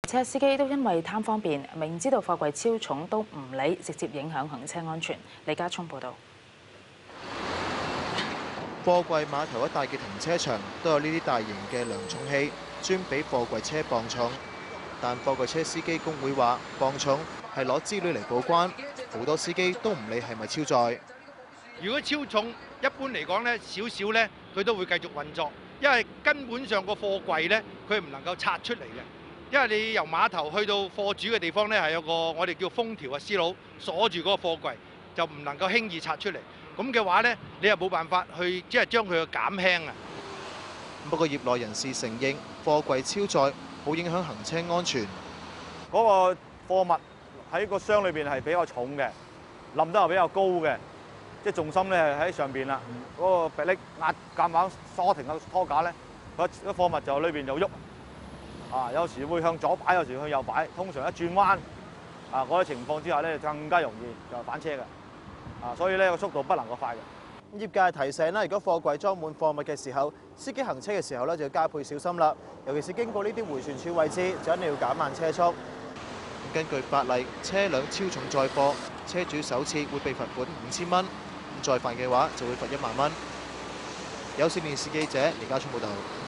車司機都因為貪方便，明知道貨櫃超重都唔理，直接影響行車安全。李家聰報導。貨櫃碼頭一帶嘅停車場都有呢啲大型嘅量重器，專俾貨櫃車磅重。但貨櫃車司機工會話，磅重係攞資料嚟報關，好多司機都唔理係咪超載。如果超重，一般嚟講呢，少少呢，佢都會繼續運作，因為根本上個貨櫃呢，佢唔能夠拆出嚟嘅。因為你由碼頭去到貨主嘅地方呢，係有個我哋叫封條嘅絲路鎖住嗰個貨櫃，就唔能夠輕易拆出嚟。咁嘅話呢，你又冇辦法去即係將佢嘅減輕啊。不過業內人士承認，貨櫃超載好影響行車安全。嗰個貨物喺個箱裏邊係比較重嘅，冧得又比較高嘅，即係重心咧係喺上邊啦。嗰個迫力壓夾硬鎖停個拖架咧，個貨物就裏邊就喐。有時會向左擺，有時向右擺。通常一轉彎嗰啲情況之下咧，更加容易就反車嘅。所以咧個速度不能夠快嘅。業界提醒啦，如果貨櫃裝滿貨物嘅時候，司機行車嘅時候咧就要加倍小心啦。尤其是經過呢啲迴旋處位置，就一定要減慢車速。根據法例，車輛超重載貨，車主首次會被罰款5000蚊，再犯嘅話就會罰1萬蚊。有線電視記者李家聰報道。